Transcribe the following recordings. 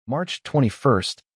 March 21,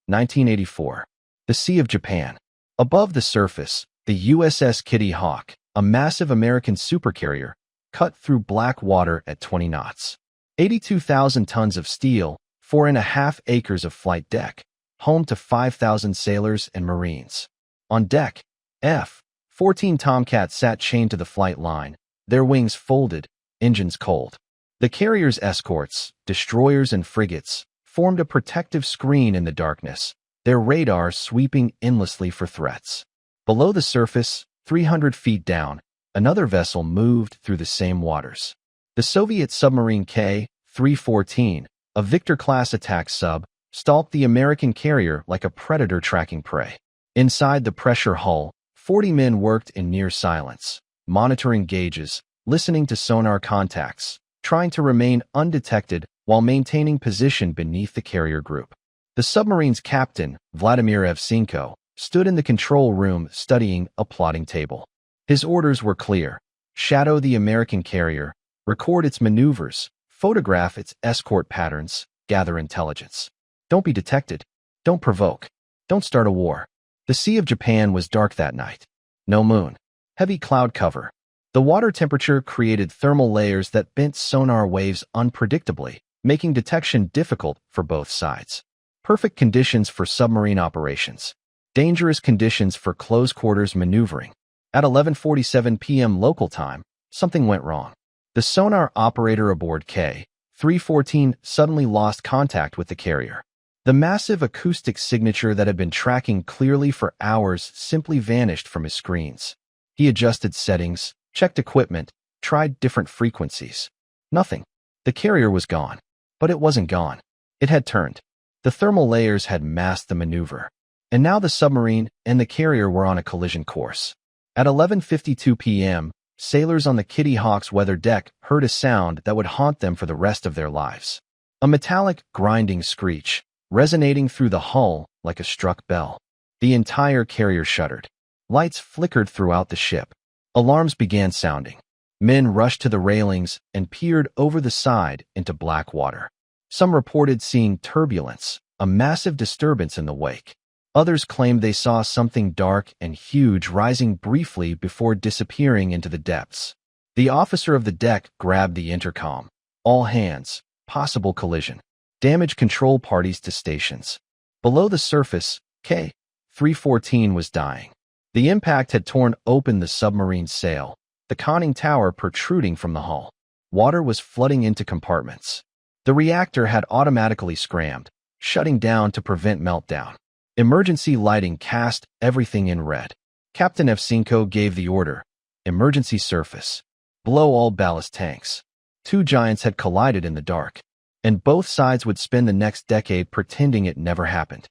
1984. The Sea of Japan. Above the surface, the USS Kitty Hawk, a massive American supercarrier, cut through black water at 20 knots. 82,000 tons of steel, 4.5 acres of flight deck, home to 5,000 sailors and Marines. On deck, F-14 Tomcats sat chained to the flight line, their wings folded, engines cold. The carrier's escorts, destroyers and frigates, formed a protective screen in the darkness, their radar sweeping endlessly for threats. Below the surface, 300 feet down, another vessel moved through the same waters. The Soviet submarine K-314, a Victor-class attack sub, stalked the American carrier like a predator tracking prey. Inside the pressure hull, 40 men worked in near silence, monitoring gauges, listening to sonar contacts, trying to remain undetected while maintaining position beneath the carrier group. The submarine's captain, Vladimir Evsenko, stood in the control room studying a plotting table. His orders were clear: shadow the American carrier, record its maneuvers, photograph its escort patterns, gather intelligence. Don't be detected. Don't provoke. Don't start a war. The Sea of Japan was dark that night. No moon. Heavy cloud cover. The water temperature created thermal layers that bent sonar waves unpredictably, making detection difficult for both sides. Perfect conditions for submarine operations. Dangerous conditions for close-quarters maneuvering. At 11:47 p.m. local time, something went wrong. The sonar operator aboard K-314 suddenly lost contact with the carrier. The massive acoustic signature that had been tracking clearly for hours simply vanished from his screens. He adjusted settings, checked equipment, tried different frequencies. Nothing. The carrier was gone. But it wasn't gone. It had turned. The thermal layers had masked the maneuver. And now the submarine and the carrier were on a collision course. At 11:52 p.m., sailors on the Kitty Hawk's weather deck heard a sound that would haunt them for the rest of their lives. A metallic, grinding screech, resonating through the hull like a struck bell. The entire carrier shuddered. Lights flickered throughout the ship. Alarms began sounding. Men rushed to the railings and peered over the side into black water. Some reported seeing turbulence, a massive disturbance in the wake. Others claimed they saw something dark and huge rising briefly before disappearing into the depths. The officer of the deck grabbed the intercom. All hands. Possible collision. Damage control parties to stations. Below the surface, K-314 was dying. The impact had torn open the submarine's sail, the conning tower protruding from the hull. Water was flooding into compartments. The reactor had automatically scrammed, shutting down to prevent meltdown. Emergency lighting cast everything in red. Captain Evsenko gave the order: emergency surface. Blow all ballast tanks. Two giants had collided in the dark, and both sides would spend the next decade pretending it never happened.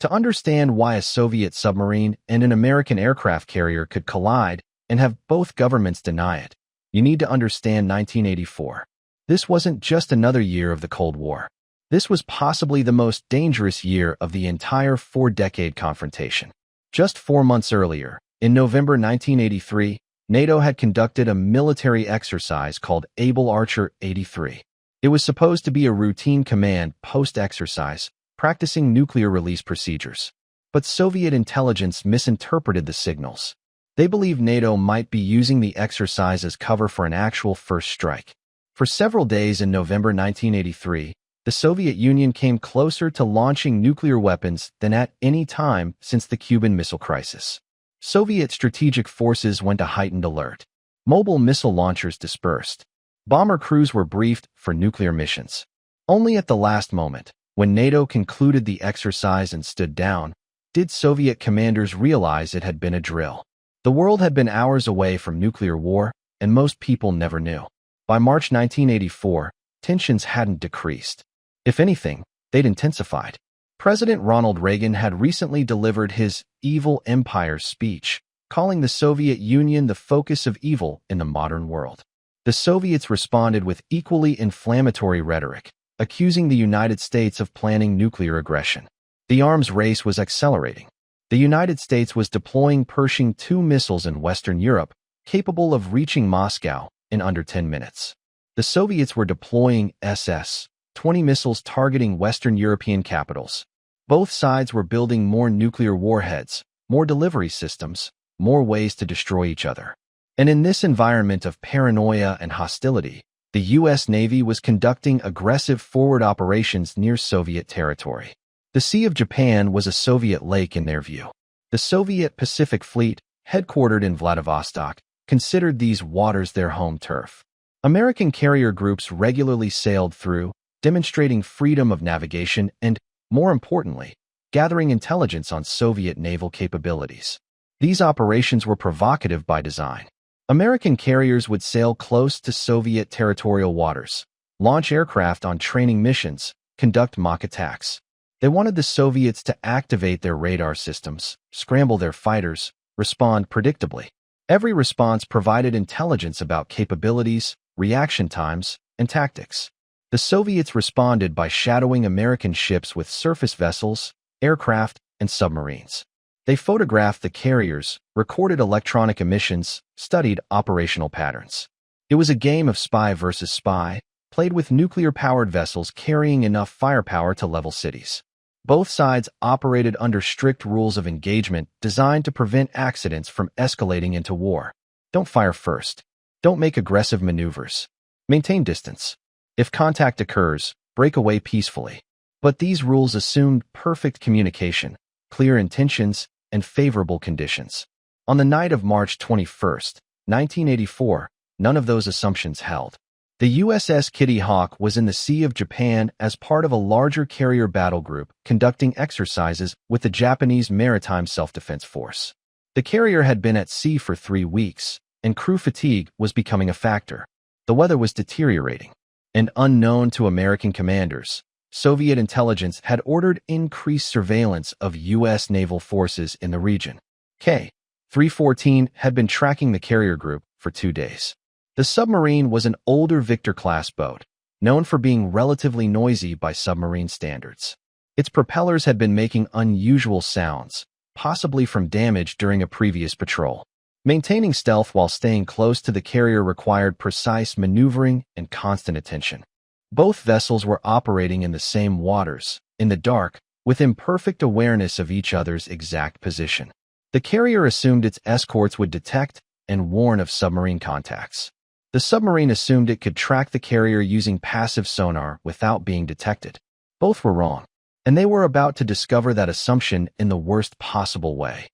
To understand why a Soviet submarine and an American aircraft carrier could collide and have both governments deny it, you need to understand 1984. This wasn't just another year of the Cold War. This was possibly the most dangerous year of the entire four-decade confrontation. Just 4 months earlier, in November 1983, NATO had conducted a military exercise called Able Archer 83. It was supposed to be a routine command post-exercise, practicing nuclear release procedures. But Soviet intelligence misinterpreted the signals. They believed NATO might be using the exercise as cover for an actual first strike. For several days in November 1983, the Soviet Union came closer to launching nuclear weapons than at any time since the Cuban Missile Crisis. Soviet strategic forces went to heightened alert. Mobile missile launchers dispersed. Bomber crews were briefed for nuclear missions. Only at the last moment, when NATO concluded the exercise and stood down, did Soviet commanders realize it had been a drill. The world had been hours away from nuclear war, and most people never knew. By March 1984, tensions hadn't decreased. If anything, they'd intensified. President Ronald Reagan had recently delivered his Evil Empire speech, calling the Soviet Union the focus of evil in the modern world. The Soviets responded with equally inflammatory rhetoric, accusing the United States of planning nuclear aggression. The arms race was accelerating. The United States was deploying Pershing II missiles in Western Europe, capable of reaching Moscow in under 10 minutes. The Soviets were deploying SS 20 missiles targeting Western European capitals. Both sides were building more nuclear warheads, more delivery systems, more ways to destroy each other. And in this environment of paranoia and hostility, the U.S. Navy was conducting aggressive forward operations near Soviet territory. The Sea of Japan was a Soviet lake in their view. The Soviet Pacific Fleet, headquartered in Vladivostok, considered these waters their home turf. American carrier groups regularly sailed through, demonstrating freedom of navigation and, more importantly, gathering intelligence on Soviet naval capabilities. These operations were provocative by design. American carriers would sail close to Soviet territorial waters, launch aircraft on training missions, conduct mock attacks. They wanted the Soviets to activate their radar systems, scramble their fighters, respond predictably. Every response provided intelligence about capabilities, reaction times, and tactics. The Soviets responded by shadowing American ships with surface vessels, aircraft, and submarines. They photographed the carriers, recorded electronic emissions, studied operational patterns. It was a game of spy versus spy, played with nuclear-powered vessels carrying enough firepower to level cities. Both sides operated under strict rules of engagement designed to prevent accidents from escalating into war. Don't fire first. Don't make aggressive maneuvers. Maintain distance. If contact occurs, break away peacefully. But these rules assumed perfect communication, clear intentions, and favorable conditions. On the night of March 21, 1984, none of those assumptions held. The USS Kitty Hawk was in the Sea of Japan as part of a larger carrier battle group conducting exercises with the Japanese Maritime Self-Defense Force. The carrier had been at sea for 3 weeks, and crew fatigue was becoming a factor. The weather was deteriorating. And unknown to American commanders, Soviet intelligence had ordered increased surveillance of U.S. naval forces in the region. K-314 had been tracking the carrier group for 2 days. The Submarine was an older Victor-class boat, known for being relatively noisy by submarine standards. Its propellers had been making unusual sounds, possibly from damage during a previous patrol. Maintaining stealth while staying close to the carrier required precise maneuvering and constant attention. Both vessels were operating in the same waters, in the dark, with imperfect awareness of each other's exact position. The carrier assumed its escorts would detect and warn of submarine contacts. The submarine assumed it could track the carrier using passive sonar without being detected. Both were wrong, and they were about to discover that assumption in the worst possible way.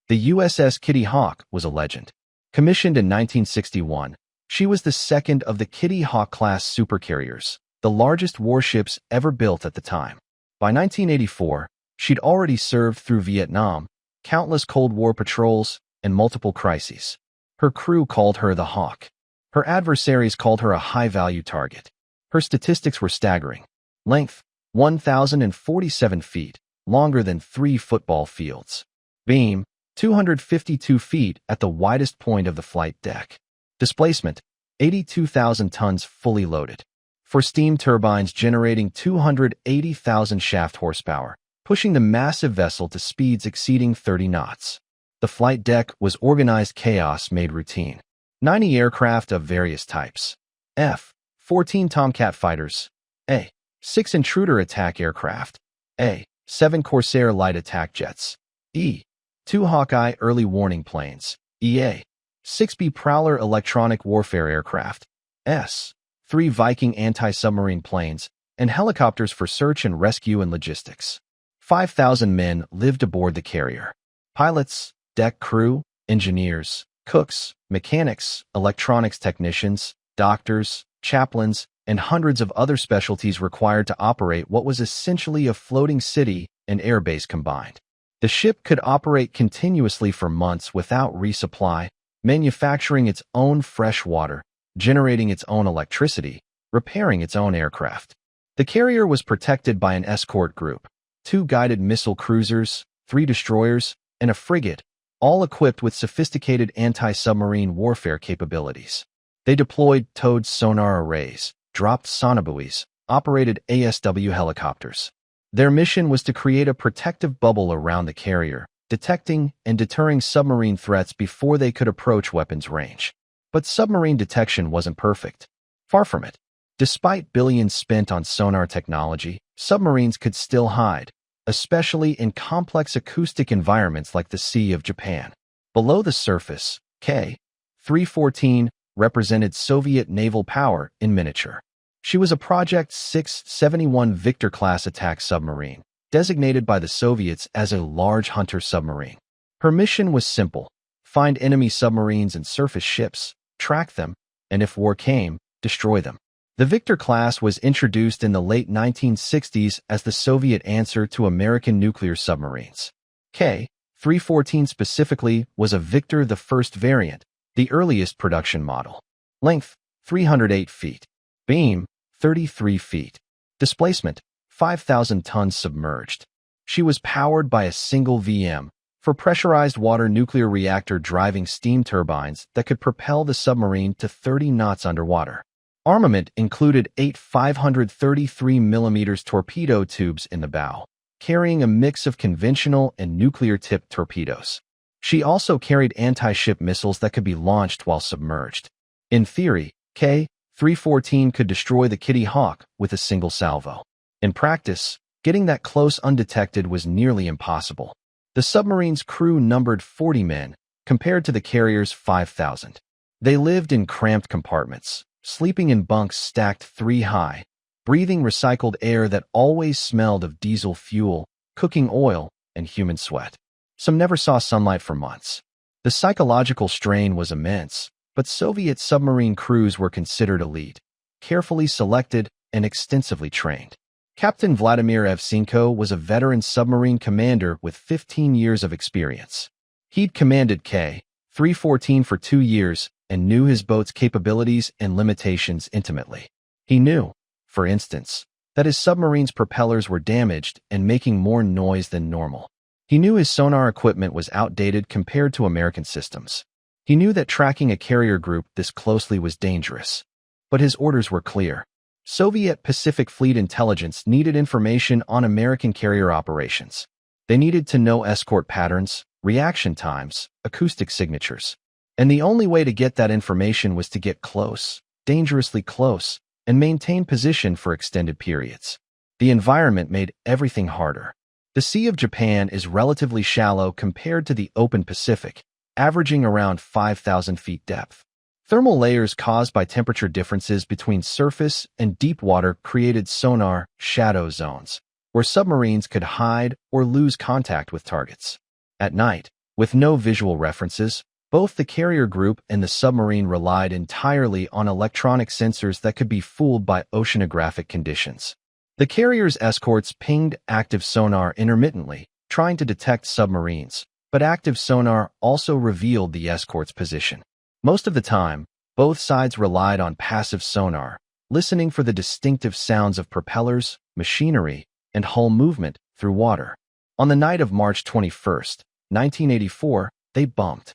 The USS Kitty Hawk was a legend. Commissioned in 1961, she was the second of the Kitty Hawk-class supercarriers, the largest warships ever built at the time. By 1984, she'd already served through Vietnam, countless Cold War patrols, and multiple crises. Her crew called her the Hawk. Her adversaries called her a high-value target. Her statistics were staggering. Length, 1,047 feet, longer than 3 football fields. Beam, 252 feet at the widest point of the flight deck. Displacement, 82,000 tons fully loaded. For steam turbines generating 280,000 shaft horsepower, pushing the massive vessel to speeds exceeding 30 knots. The flight deck was organized chaos made routine. 90 aircraft of various types. F-14 Tomcat fighters. A-6 intruder attack aircraft. A-7 Corsair light attack jets. E-2 Hawkeye early warning planes. EA-6B Prowler electronic warfare aircraft. S-3 Viking anti-submarine planes, and helicopters for search and rescue and logistics. 5,000 men lived aboard the carrier. Pilots, deck crew, engineers, cooks, mechanics, electronics technicians, doctors, chaplains, and hundreds of other specialties required to operate what was essentially a floating city and airbase combined. The ship could operate continuously for months without resupply, manufacturing its own fresh water, generating its own electricity, repairing its own aircraft. The carrier was protected by an escort group, 2 guided missile cruisers, 3 destroyers, and a frigate, all equipped with sophisticated anti-submarine warfare capabilities. They deployed towed sonar arrays, dropped sonobuoys, operated ASW helicopters. Their mission was to create a protective bubble around the carrier, detecting and deterring submarine threats before they could approach weapons range. But submarine detection wasn't perfect. Far from it. Despite billions spent on sonar technology, submarines could still hide, especially in complex acoustic environments like the Sea of Japan. Below the surface, K-314 represented Soviet naval power in miniature. She was a Project 671 Victor-class attack submarine, designated by the Soviets as a large hunter submarine. Her mission was simple: find enemy submarines and surface ships, track them, and if war came, destroy them. The Victor class was introduced in the late 1960s as the Soviet answer to American nuclear submarines. K-314 specifically was a Victor the first variant, the earliest production model. Length, 308 feet. Beam, 33 feet. Displacement, 5,000 tons submerged. She was powered by a single VM for pressurized water nuclear reactor driving steam turbines that could propel the submarine to 30 knots underwater. Armament included 8 533mm torpedo tubes in the bow, carrying a mix of conventional and nuclear-tipped torpedoes. She also carried anti-ship missiles that could be launched while submerged. In theory, K-314 could destroy the Kitty Hawk with a single salvo. In practice, getting that close undetected was nearly impossible. The submarine's crew numbered 40 men, compared to the carrier's 5,000. They lived in cramped compartments, sleeping in bunks stacked 3 high, breathing recycled air that always smelled of diesel fuel, cooking oil, and human sweat. Some never saw sunlight for months. The psychological strain was immense, but Soviet submarine crews were considered elite, carefully selected, and extensively trained. Captain Vladimir Evsenko was a veteran submarine commander with 15 years of experience. He'd commanded K-314 for 2 years and knew his boat's capabilities and limitations intimately. He knew, for instance, that his submarine's propellers were damaged and making more noise than normal. He knew his sonar equipment was outdated compared to American systems. He knew that tracking a carrier group this closely was dangerous. But his orders were clear. Soviet Pacific Fleet intelligence needed information on American carrier operations. They needed to know escort patterns, reaction times, acoustic signatures. And the only way to get that information was to get close, dangerously close, and maintain position for extended periods. The environment made everything harder. The Sea of Japan is relatively shallow compared to the open Pacific, averaging around 5,000 feet depth. Thermal layers caused by temperature differences between surface and deep water created sonar shadow zones, where submarines could hide or lose contact with targets. At night, with no visual references, both the carrier group and the submarine relied entirely on electronic sensors that could be fooled by oceanographic conditions. The carrier's escorts pinged active sonar intermittently, trying to detect submarines, but active sonar also revealed the escort's position. Most of the time, both sides relied on passive sonar, listening for the distinctive sounds of propellers, machinery, and hull movement through water. On the night of March 21, 1984, they bumped.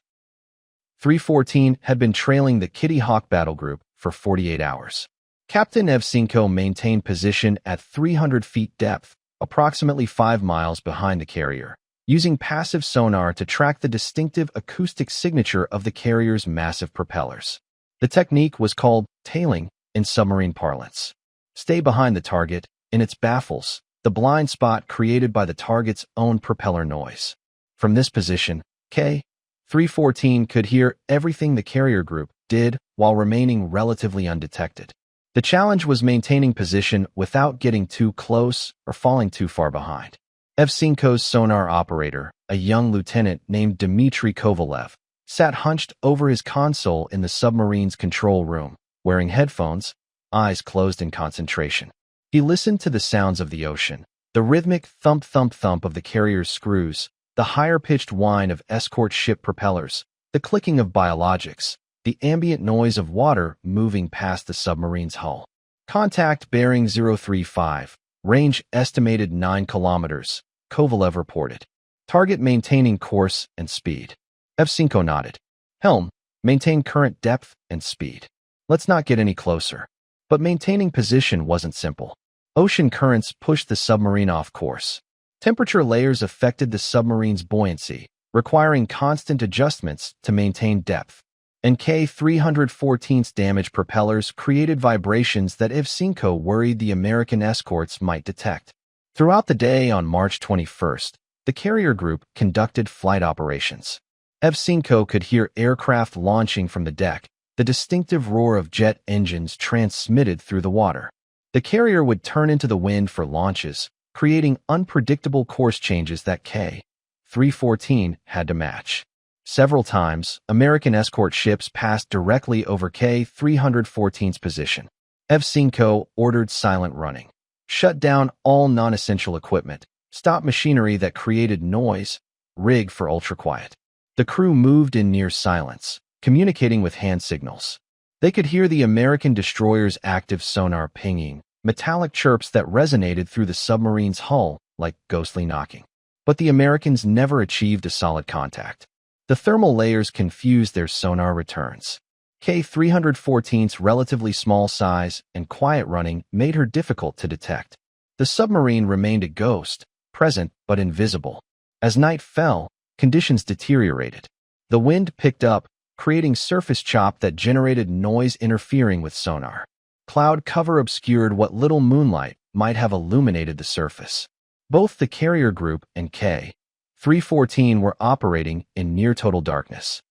314 had been trailing the Kitty Hawk battle group for 48 hours. Captain Evsenko maintained position at 300 feet depth, approximately 5 miles behind the carrier, using passive sonar to track the distinctive acoustic signature of the carrier's massive propellers. The technique was called tailing in submarine parlance. Stay behind the target, in its baffles, the blind spot created by the target's own propeller noise. From this position, K-314 could hear everything the carrier group did while remaining relatively undetected. The challenge was maintaining position without getting too close or falling too far behind. Evsenko's sonar operator, a young lieutenant named Dmitry Kovalev, sat hunched over his console in the submarine's control room, wearing headphones, eyes closed in concentration. He listened to the sounds of the ocean, the rhythmic thump-thump-thump of the carrier's screws, the higher-pitched whine of escort ship propellers, the clicking of biologics, the ambient noise of water moving past the submarine's hull. Contact bearing 035, range estimated 9 kilometers, Kovalev reported. Target maintaining course and speed. Evsenko nodded. Helm, maintain current depth and speed. Let's not get any closer. But maintaining position wasn't simple. Ocean currents pushed the submarine off course. Temperature layers affected the submarine's buoyancy, requiring constant adjustments to maintain depth. and K-314's damaged propellers created vibrations that Evchenko worried the American escorts might detect. Throughout the day on March 21st, the carrier group conducted flight operations. Evchenko could hear aircraft launching from the deck, the distinctive roar of jet engines transmitted through the water. The carrier would turn into the wind for launches, creating unpredictable course changes that K-314 had to match. Several times, American escort ships passed directly over K-314's position. Evchenko ordered silent running. Shut down all non-essential equipment. Stop machinery that created noise. Rig for ultra-quiet. The crew moved in near silence, communicating with hand signals. They could hear the American destroyer's active sonar pinging, metallic chirps that resonated through the submarine's hull like ghostly knocking. But the Americans never achieved a solid contact. The thermal layers confused their sonar returns. K-314's relatively small size and quiet running made her difficult to detect. The submarine remained a ghost, present but invisible. As night fell, conditions deteriorated. The wind picked up, creating surface chop that generated noise interfering with sonar. Cloud cover obscured what little moonlight might have illuminated the surface. Both the carrier group and K-314 were operating in near-total darkness.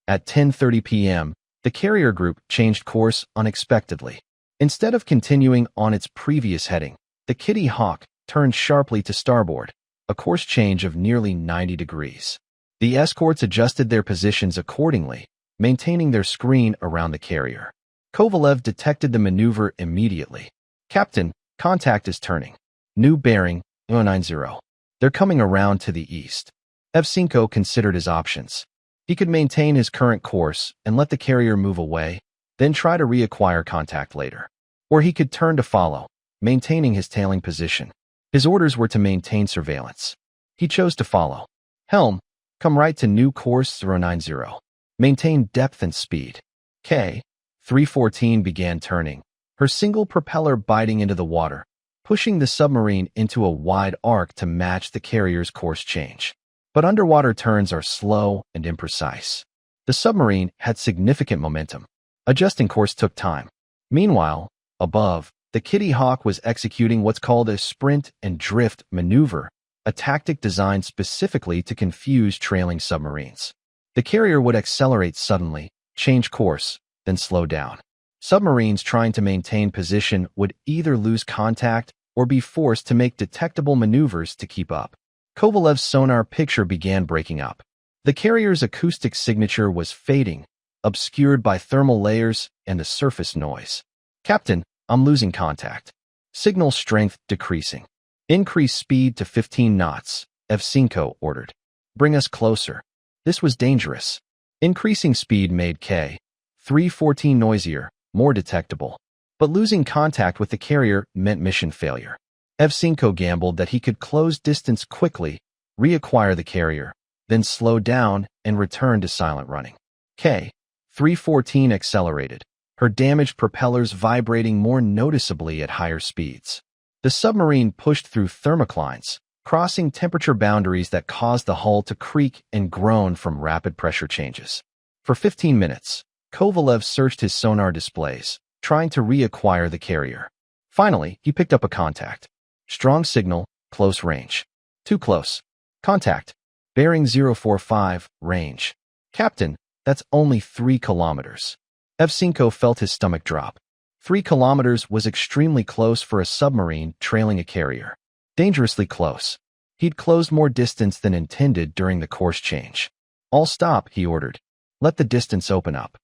At 10:30 p.m., the carrier group changed course unexpectedly. Instead of continuing on its previous heading, the Kitty Hawk turned sharply to starboard, a course change of nearly 90 degrees. The escorts adjusted their positions accordingly, maintaining their screen around the carrier. Kovalev detected the maneuver immediately. "Captain, contact is turning. New bearing, 090. They're coming around to the east." Evchenko considered his options. He could maintain his current course and let the carrier move away, then try to reacquire contact later. Or he could turn to follow, maintaining his tailing position. His orders were to maintain surveillance. He chose to follow. "Helm, come right to new course 090. Maintain depth and speed." K-314 began turning, her single propeller biting into the water, pushing the submarine into a wide arc to match the carrier's course change. But underwater turns are slow and imprecise. The submarine had significant momentum. Adjusting course took time. Meanwhile, above, the Kitty Hawk was executing what's called a sprint and drift maneuver, a tactic designed specifically to confuse trailing submarines. The carrier would accelerate suddenly, change course, then slow down. Submarines trying to maintain position would either lose contact or be forced to make detectable maneuvers to keep up. Kovalev's sonar picture began breaking up. The carrier's acoustic signature was fading, obscured by thermal layers and the surface noise. "Captain, I'm losing contact. Signal strength decreasing. Increase speed to 15 knots, Evchenko ordered. "Bring us closer." This was dangerous. Increasing speed made K-314 noisier, more detectable. But losing contact with the carrier meant mission failure. Evchenko gambled that he could close distance quickly, reacquire the carrier, then slow down and return to silent running. K-314 accelerated, her damaged propellers vibrating more noticeably at higher speeds. The submarine pushed through thermoclines, crossing temperature boundaries that caused the hull to creak and groan from rapid pressure changes. For 15 minutes, Kovalev searched his sonar displays, trying to reacquire the carrier. Finally, he picked up a contact. Strong signal, close range. Too close. Contact. Bearing 045, range. "Captain, that's only 3 kilometers. Evchenko felt his stomach drop. 3 kilometers was extremely close for a submarine trailing a carrier. Dangerously close. He'd closed more distance than intended during the course change. "All stop," he ordered. "Let the distance open up."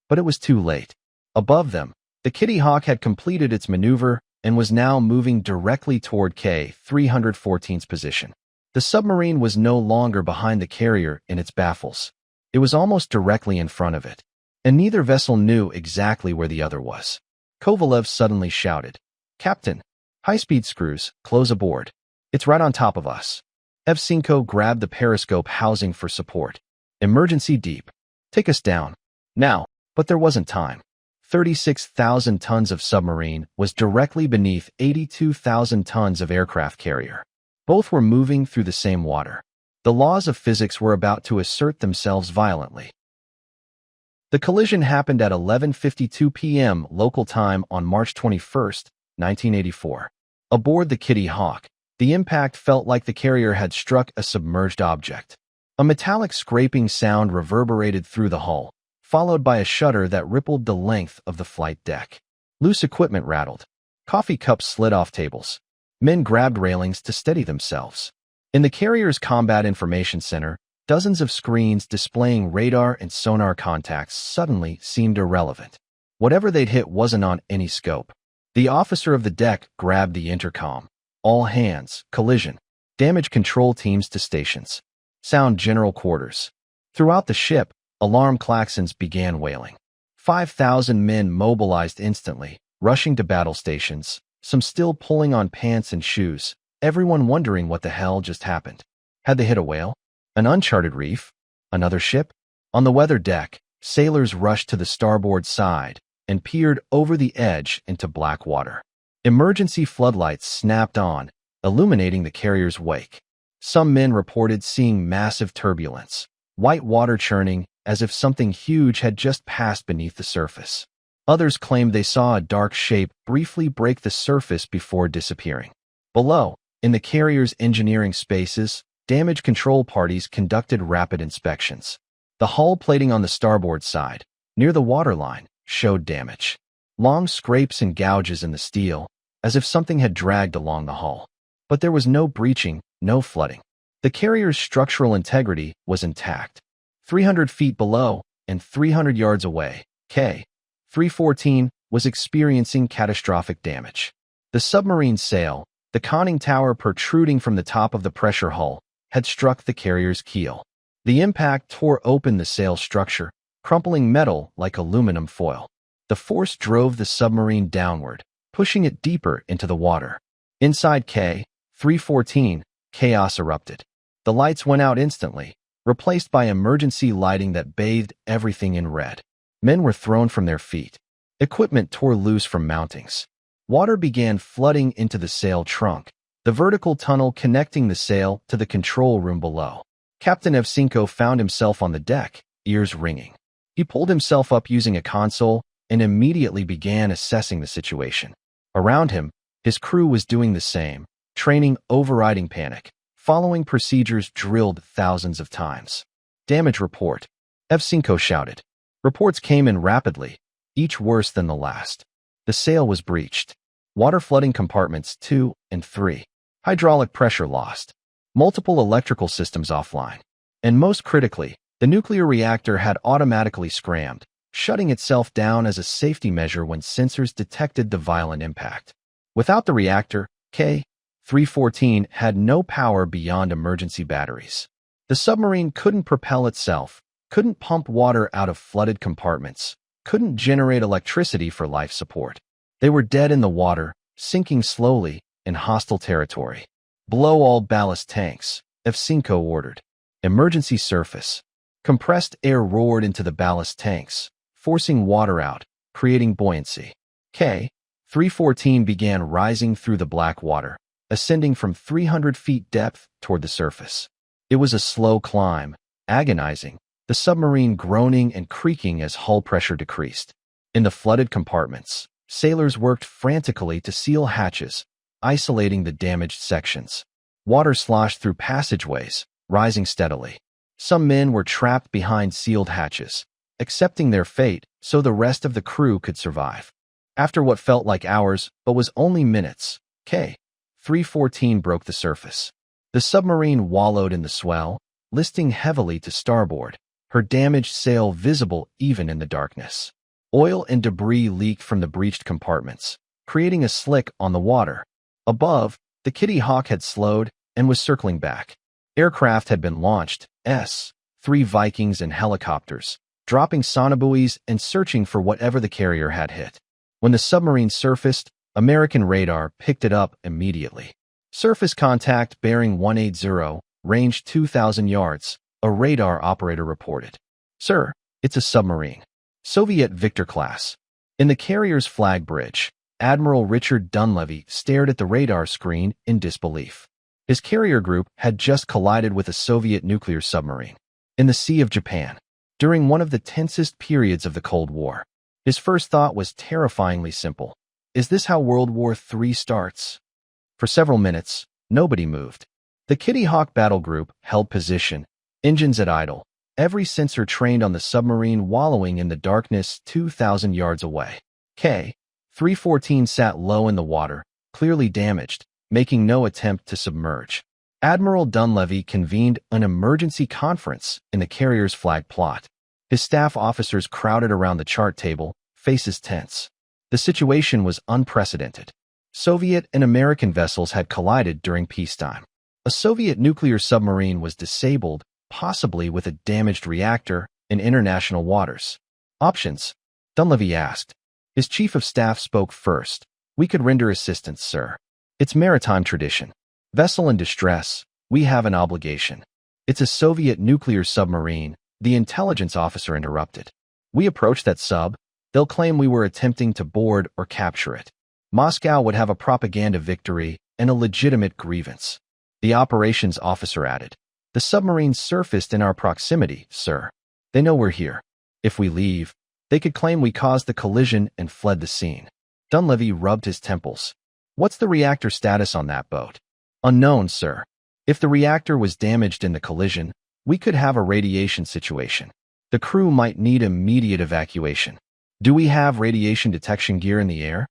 But it was too late. Above them, the Kitty Hawk had completed its maneuver and was now moving directly toward K-314's position. The submarine was no longer behind the carrier in its baffles. It was almost directly in front of it, and neither vessel knew exactly where the other was. Kovalev suddenly shouted, "Captain, high-speed screws, close aboard. It's right on top of us." Evchenko grabbed the periscope housing for support. "Emergency deep. Take us down. Now." But there wasn't time. 36,000 tons of submarine was directly beneath 82,000 tons of aircraft carrier. Both were moving through the same water. The laws of physics were about to assert themselves violently. The collision happened at 11:52 p.m. local time on March 21, 1984. Aboard the Kitty Hawk, the impact felt like the carrier had struck a submerged object. A metallic scraping sound reverberated through the hull, followed by a shudder that rippled the length of the flight deck. Loose equipment rattled. Coffee cups slid off tables. Men grabbed railings to steady themselves. In the carrier's Combat Information Center, dozens of screens displaying radar and sonar contacts suddenly seemed irrelevant. Whatever they'd hit wasn't on any scope. The officer of the deck grabbed the intercom. All hands, collision. Damage control teams to stations. Sound general quarters. Throughout the ship, alarm klaxons began wailing. 5,000 men mobilized instantly, rushing to battle stations, some still pulling on pants and shoes, everyone wondering what the hell just happened. Had they hit a whale? An uncharted reef? Another ship? On the weather deck, sailors rushed to the starboard side and peered over the edge into black water. Emergency floodlights snapped on, illuminating the carrier's wake. Some men reported seeing massive turbulence, white water churning as if something huge had just passed beneath the surface. Others claimed they saw a dark shape briefly break the surface before disappearing. Below, in the carrier's engineering spaces, damage control parties conducted rapid inspections. The hull plating on the starboard side, near the waterline, showed damage. Long scrapes and gouges in the steel, as if something had dragged along the hull. But there was no breaching, no flooding. The carrier's structural integrity was intact. 300 feet below and 300 yards away, K-314 was experiencing catastrophic damage. The submarine sail, the conning tower protruding from the top of the pressure hull, had struck the carrier's keel. The impact tore open the sail structure, crumpling metal like aluminum foil. The force drove the submarine downward, pushing it deeper into the water. Inside K-314, chaos erupted. The lights went out instantly, replaced by emergency lighting that bathed everything in red. Men were thrown from their feet. Equipment tore loose from mountings. Water began flooding into the sail trunk, the vertical tunnel connecting the sail to the control room below. Captain Evsinko found himself on the deck, ears ringing. He pulled himself up using a console and immediately began assessing the situation. Around him, his crew was doing the same, training overriding panic, following procedures drilled thousands of times. Damage report, Evsinko shouted. Reports came in rapidly, each worse than the last. The sail was breached. Water flooding compartments 2 and 3. Hydraulic pressure lost. Multiple electrical systems offline. And most critically, the nuclear reactor had automatically scrammed, shutting itself down as a safety measure when sensors detected the violent impact. Without the reactor, K-314 had no power beyond emergency batteries. The submarine couldn't propel itself, couldn't pump water out of flooded compartments, couldn't generate electricity for life support. They were dead in the water, sinking slowly, in hostile territory. Blow all ballast tanks, Evsinko ordered. Emergency surface. Compressed air roared into the ballast tanks, forcing water out, creating buoyancy. K-314 began rising through the black water, ascending from 300 feet depth toward the surface. It was a slow climb, agonizing, the submarine groaning and creaking as hull pressure decreased. In the flooded compartments, sailors worked frantically to seal hatches, isolating the damaged sections. Water sloshed through passageways, rising steadily. Some men were trapped behind sealed hatches, accepting their fate so the rest of the crew could survive. After what felt like hours but was only minutes, K-314 broke the surface. The submarine wallowed in the swell, listing heavily to starboard, her damaged sail visible even in the darkness. Oil and debris leaked from the breached compartments, creating a slick on the water. Above, the Kitty Hawk had slowed and was circling back. Aircraft had been launched, S-3 Vikings and helicopters, dropping sonobuoys and searching for whatever the carrier had hit. When the submarine surfaced, American radar picked it up immediately. Surface contact bearing 180, range 2,000 yards, a radar operator reported. Sir, it's a submarine. Soviet Victor class. In the carrier's flag bridge, Admiral Richard Dunleavy stared at the radar screen in disbelief. His carrier group had just collided with a Soviet nuclear submarine. In the Sea of Japan. during one of the tensest periods of the Cold War. His first thought was terrifyingly simple. Is this how World War III starts? For several minutes, nobody moved. The Kitty Hawk battle group held position, engines at idle, every sensor trained on the submarine wallowing in the darkness 2,000 yards away. K-314 sat low in the water, clearly damaged, making no attempt to submerge. Admiral Dunleavy convened an emergency conference in the carrier's flag plot. His staff officers crowded around the chart table, faces tense. The situation was unprecedented. Soviet and American vessels had collided during peacetime. A Soviet nuclear submarine was disabled, possibly with a damaged reactor, in international waters. Options? Dunleavy asked. His chief of staff spoke first. We could render assistance, sir. It's maritime tradition. Vessel in distress, we have an obligation. It's a Soviet nuclear submarine, the intelligence officer interrupted. We approach that sub, they'll claim we were attempting to board or capture it. Moscow would have a propaganda victory and a legitimate grievance. The operations officer added. The submarine surfaced in our proximity, sir. They know we're here. If we leave, they could claim we caused the collision and fled the scene. Dunleavy rubbed his temples. What's the reactor status on that boat? Unknown, sir. If the reactor was damaged in the collision, we could have a radiation situation. The crew might need immediate evacuation. Do we have radiation detection gear in the air?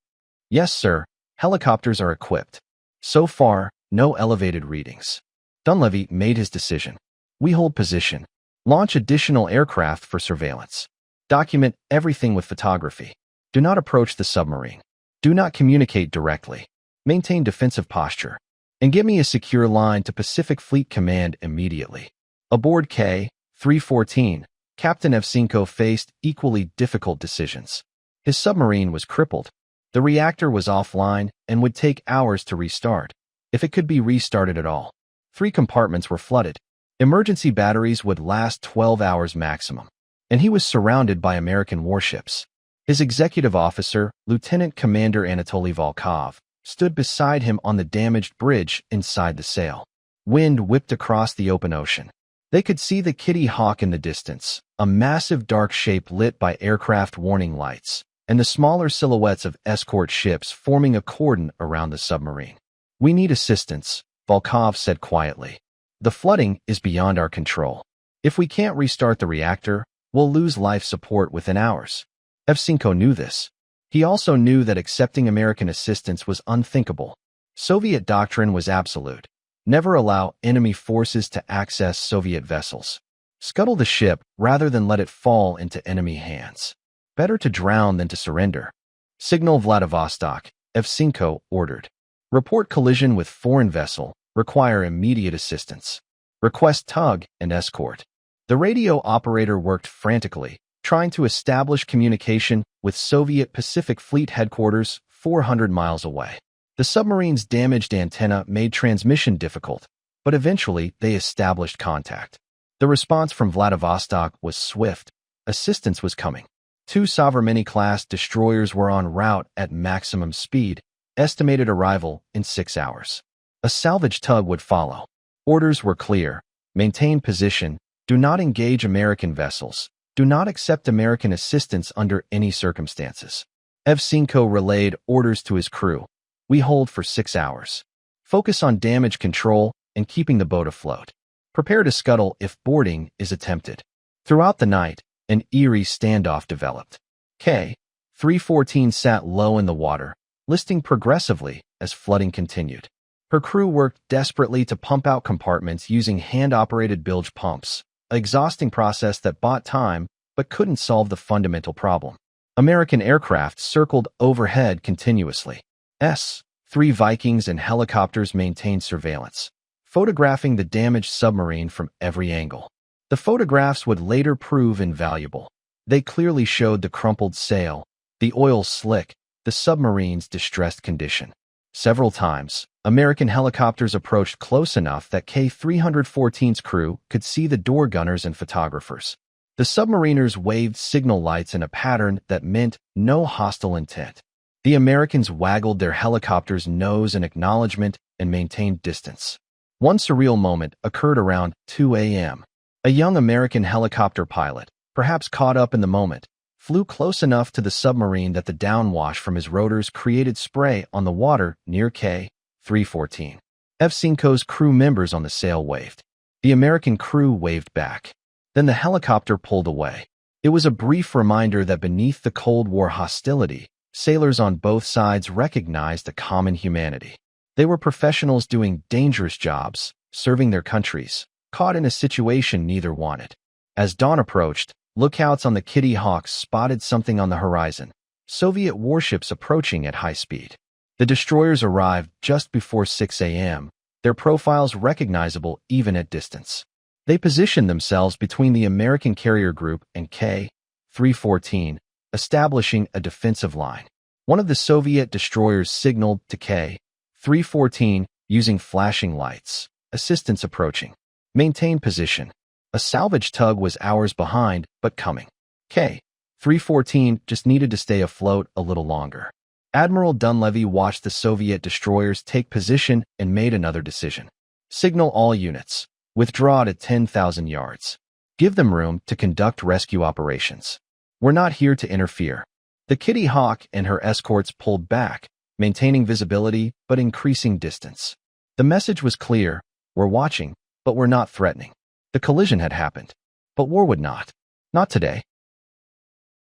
Yes, sir. Helicopters are equipped. So far, no elevated readings. Dunleavy made his decision. We hold position. Launch additional aircraft for surveillance. Document everything with photography. Do not approach the submarine. Do not communicate directly. Maintain defensive posture. And get me a secure line to Pacific Fleet Command immediately. Aboard K-314, Captain Evsenko faced equally difficult decisions. His submarine was crippled. The reactor was offline and would take hours to restart, if it could be restarted at all. 3 compartments were flooded. Emergency batteries would last 12 hours maximum. And he was surrounded by American warships. His executive officer, Lieutenant Commander Anatoly Volkov, stood beside him on the damaged bridge inside the sail. Wind whipped across the open ocean. They could see the Kitty Hawk in the distance, a massive dark shape lit by aircraft warning lights, and the smaller silhouettes of escort ships forming a cordon around the submarine. We need assistance, Volkov said quietly. The flooding is beyond our control. If we can't restart the reactor, we'll lose life support within hours. Evsenko knew this. He also knew that accepting American assistance was unthinkable. Soviet doctrine was absolute. Never allow enemy forces to access Soviet vessels. Scuttle the ship rather than let it fall into enemy hands. Better to drown than to surrender. Signal Vladivostok, Evsenko ordered. Report collision with foreign vessel. Require immediate assistance. Request tug and escort. The radio operator worked frantically, trying to establish communication with Soviet Pacific Fleet headquarters 400 miles away. The submarine's damaged antenna made transmission difficult, but eventually they established contact. The response from Vladivostok was swift. Assistance was coming. 2 Submarine-class destroyers were en route at maximum speed, estimated arrival in 6 hours. A salvage tug would follow. Orders were clear. Maintain position. Do not engage American vessels. Do not accept American assistance under any circumstances. Evsenko relayed orders to his crew. We hold for 6 hours. Focus on damage control and keeping the boat afloat. Prepare to scuttle if boarding is attempted. Throughout the night, an eerie standoff developed. K-314 sat low in the water, listing progressively as flooding continued. Her crew worked desperately to pump out compartments using hand-operated bilge pumps, an exhausting process that bought time but couldn't solve the fundamental problem. American aircraft circled overhead continuously. S-3 Vikings and helicopters maintained surveillance, photographing the damaged submarine from every angle. The photographs would later prove invaluable. They clearly showed the crumpled sail, the oil slick, the submarine's distressed condition. Several times, American helicopters approached close enough that K-314's crew could see the door gunners and photographers. The submariners waved signal lights in a pattern that meant no hostile intent. The Americans waggled their helicopter's nose in acknowledgement and maintained distance. One surreal moment occurred around 2 a.m. A young American helicopter pilot, perhaps caught up in the moment, flew close enough to the submarine that the downwash from his rotors created spray on the water near K-314. F-5's crew members on the sail waved. The American crew waved back. Then the helicopter pulled away. It was a brief reminder that beneath the Cold War hostility, sailors on both sides recognized a common humanity. They were professionals doing dangerous jobs, serving their countries, caught in a situation neither wanted. As dawn approached, lookouts on the Kitty Hawk spotted something on the horizon, Soviet warships approaching at high speed. The destroyers arrived just before 6 a.m., their profiles recognizable even at distance. They positioned themselves between the American carrier group and K-314, establishing a defensive line. One of the Soviet destroyers signaled to K-314 using flashing lights, assistance approaching. Maintain position. A salvage tug was hours behind, but coming. K-314 just needed to stay afloat a little longer. Admiral Dunleavy watched the Soviet destroyers take position and made another decision. Signal all units. Withdraw to 10,000 yards. Give them room to conduct rescue operations. We're not here to interfere. The Kitty Hawk and her escorts pulled back, maintaining visibility but increasing distance. The message was clear: we're watching, but we're not threatening. The collision had happened, but war would not. Not today.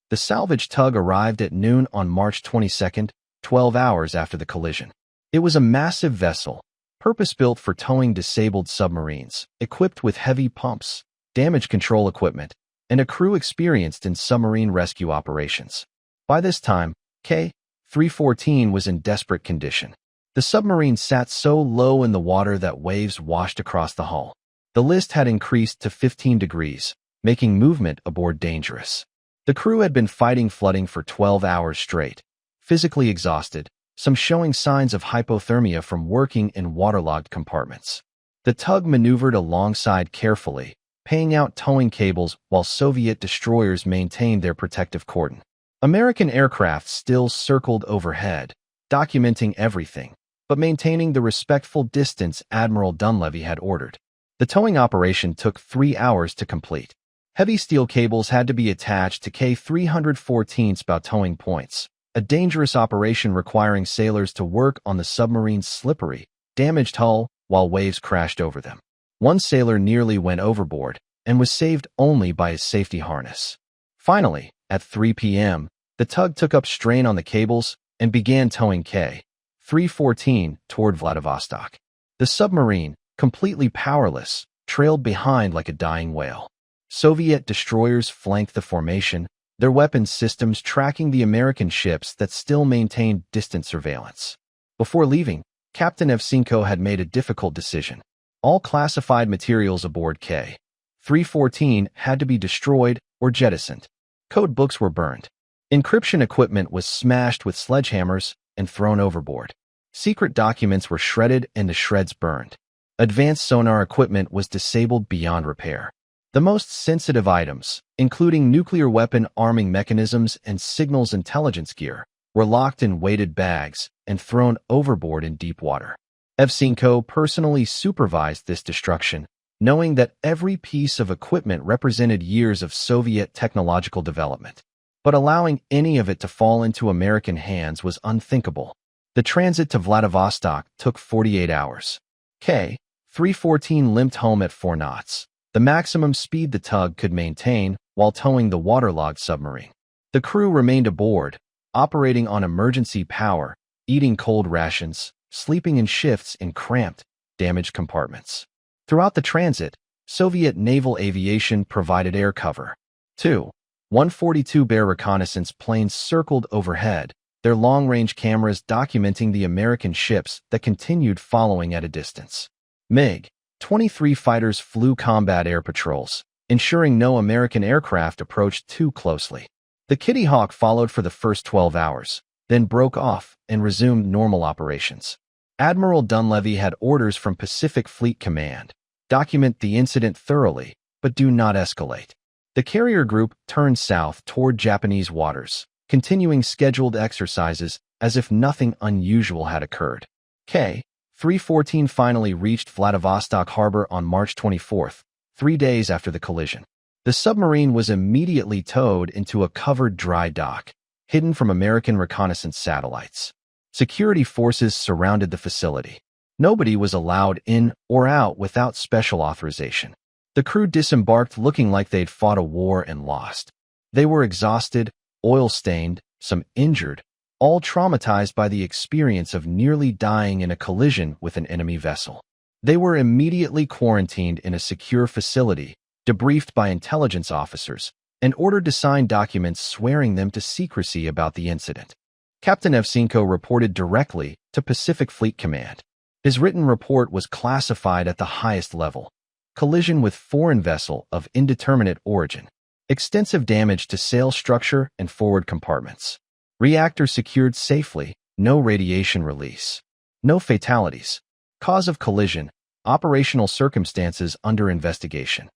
The salvage tug arrived at noon on March 22nd, 12 hours after the collision. It was a massive vessel, purpose-built for towing disabled submarines, equipped with heavy pumps, damage control equipment, and a crew experienced in submarine rescue operations. By this time, K-314 was in desperate condition. The submarine sat so low in the water that waves washed across the hull. The list had increased to 15 degrees, making movement aboard dangerous. The crew had been fighting flooding for 12 hours straight, physically exhausted, some showing signs of hypothermia from working in waterlogged compartments. The tug maneuvered alongside carefully, paying out towing cables while Soviet destroyers maintained their protective cordon. American aircraft still circled overhead, documenting everything, but maintaining the respectful distance Admiral Dunleavy had ordered. The towing operation took 3 hours to complete. Heavy steel cables had to be attached to K-314's bow towing points, a dangerous operation requiring sailors to work on the submarine's slippery, damaged hull while waves crashed over them. One sailor nearly went overboard and was saved only by his safety harness. Finally, at 3 p.m., the tug took up strain on the cables and began towing K-314 toward Vladivostok. The submarine, completely powerless, trailed behind like a dying whale. Soviet destroyers flanked the formation, their weapons systems tracking the American ships that still maintained distant surveillance. Before leaving, Captain F-5 had made a difficult decision. All classified materials aboard K-314 had to be destroyed or jettisoned. Code books were burned. Encryption equipment was smashed with sledgehammers and thrown overboard. Secret documents were shredded and to shreds burned. Advanced sonar equipment was disabled beyond repair. The most sensitive items, including nuclear weapon arming mechanisms and signals intelligence gear, were locked in weighted bags and thrown overboard in deep water. F-5 personally supervised this destruction, knowing that every piece of equipment represented years of Soviet technological development. But allowing any of it to fall into American hands was unthinkable. The transit to Vladivostok took 48 hours. K-314 limped home at 4 knots, the maximum speed the tug could maintain while towing the waterlogged submarine. The crew remained aboard, operating on emergency power, eating cold rations, sleeping in shifts in cramped, damaged compartments. Throughout the transit, Soviet naval aviation provided air cover. 142 Bear reconnaissance planes circled overhead, their long-range cameras documenting the American ships that continued following at a distance. MiG-23 fighters flew combat air patrols, ensuring no American aircraft approached too closely. The Kitty Hawk followed for the first 12 hours, then broke off and resumed normal operations. Admiral Dunleavy had orders from Pacific Fleet Command: document the incident thoroughly, but do not escalate. The carrier group turned south toward Japanese waters, continuing scheduled exercises as if nothing unusual had occurred. K-314 finally reached Vladivostok harbor on March 24th, 3 days after the collision. The submarine was immediately towed into a covered dry dock, hidden from American reconnaissance satellites. Security forces surrounded the facility. Nobody was allowed in or out without special authorization. The crew disembarked looking like they'd fought a war and lost. They were exhausted, oil-stained, some injured, all traumatized by the experience of nearly dying in a collision with an enemy vessel. They were immediately quarantined in a secure facility, debriefed by intelligence officers, and ordered to sign documents swearing them to secrecy about the incident. Captain Evchenko reported directly to Pacific Fleet Command. His written report was classified at the highest level. Collision with foreign vessel of indeterminate origin. Extensive damage to sail structure and forward compartments. Reactor secured safely, no radiation release. No fatalities. Cause of collision, operational circumstances under investigation.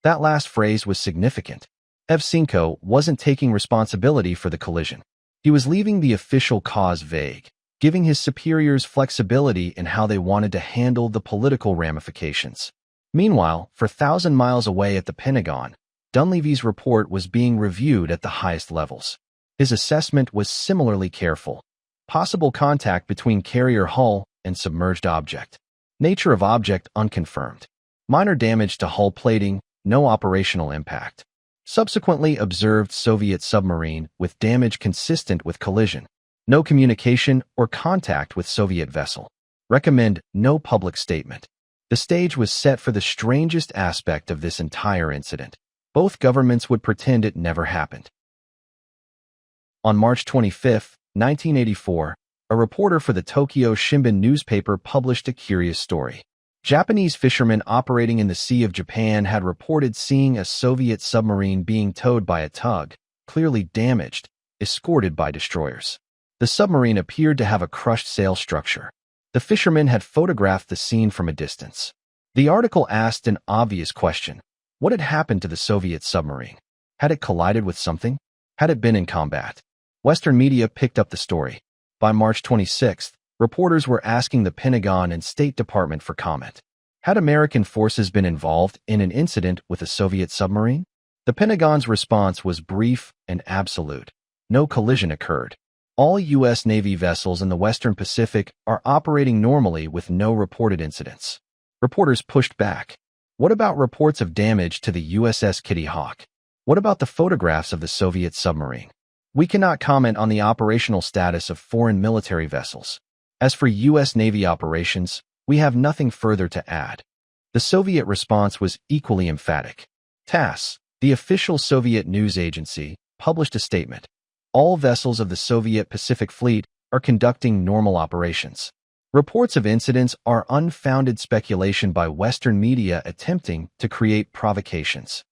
That last phrase was significant. Evchenko wasn't taking responsibility for the collision. He was leaving the official cause vague, giving his superiors flexibility in how they wanted to handle the political ramifications. Meanwhile, for 1,000 miles away at the Pentagon, Dunleavy's report was being reviewed at the highest levels. His assessment was similarly careful. Possible contact between carrier hull and submerged object. Nature of object unconfirmed. Minor damage to hull plating, no operational impact. Subsequently observed Soviet submarine with damage consistent with collision. No communication or contact with Soviet vessel. Recommend no public statement. The stage was set for the strangest aspect of this entire incident. Both governments would pretend it never happened. On March 25, 1984, a reporter for the Tokyo Shimbun newspaper published a curious story. Japanese fishermen operating in the Sea of Japan had reported seeing a Soviet submarine being towed by a tug, clearly damaged, escorted by destroyers. The submarine appeared to have a crushed sail structure. The fishermen had photographed the scene from a distance. The article asked an obvious question. What had happened to the Soviet submarine? Had it collided with something? Had it been in combat? Western media picked up the story. By March 26, reporters were asking the Pentagon and State Department for comment. Had American forces been involved in an incident with a Soviet submarine? The Pentagon's response was brief and absolute. No collision occurred. All U.S. Navy vessels in the Western Pacific are operating normally with no reported incidents. Reporters pushed back. What about reports of damage to the USS Kitty Hawk? What about the photographs of the Soviet submarine? We cannot comment on the operational status of foreign military vessels. As for U.S. Navy operations, we have nothing further to add. The Soviet response was equally emphatic. TASS, the official Soviet news agency, published a statement. All vessels of the Soviet Pacific Fleet are conducting normal operations. Reports of incidents are unfounded speculation by Western media attempting to create provocations.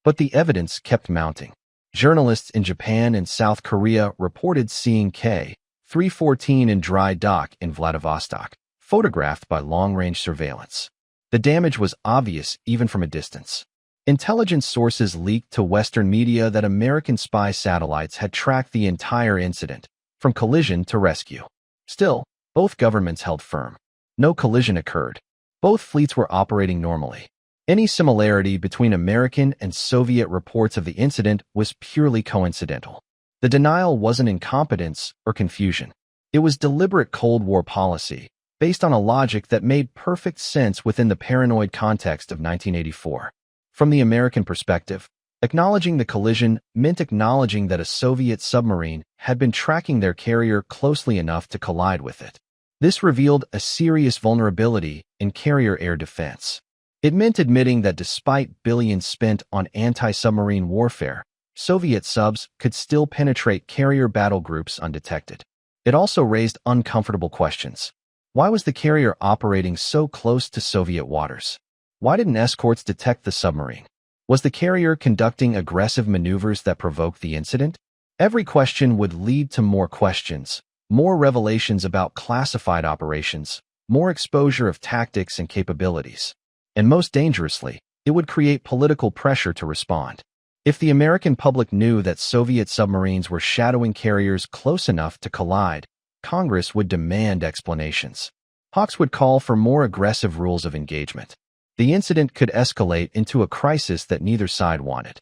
But the evidence kept mounting. Journalists in Japan and South Korea reported seeing K-314 in dry dock in Vladivostok, photographed by long-range surveillance. The damage was obvious even from a distance. Intelligence sources leaked to Western media that American spy satellites had tracked the entire incident, from collision to rescue. Still, both governments held firm. No collision occurred. Both fleets were operating normally. Any similarity between American and Soviet reports of the incident was purely coincidental. The denial wasn't incompetence or confusion. It was deliberate Cold War policy, based on a logic that made perfect sense within the paranoid context of 1984. From the American perspective, acknowledging the collision meant acknowledging that a Soviet submarine had been tracking their carrier closely enough to collide with it. This revealed a serious vulnerability in carrier air defense. It meant admitting that despite billions spent on anti-submarine warfare, Soviet subs could still penetrate carrier battle groups undetected. It also raised uncomfortable questions. Why was the carrier operating so close to Soviet waters? Why didn't escorts detect the submarine? Was the carrier conducting aggressive maneuvers that provoked the incident? Every question would lead to more questions, more revelations about classified operations, more exposure of tactics and capabilities. And most dangerously, it would create political pressure to respond. If the American public knew that Soviet submarines were shadowing carriers close enough to collide, Congress would demand explanations. Hawks would call for more aggressive rules of engagement. the incident could escalate into a crisis that neither side wanted.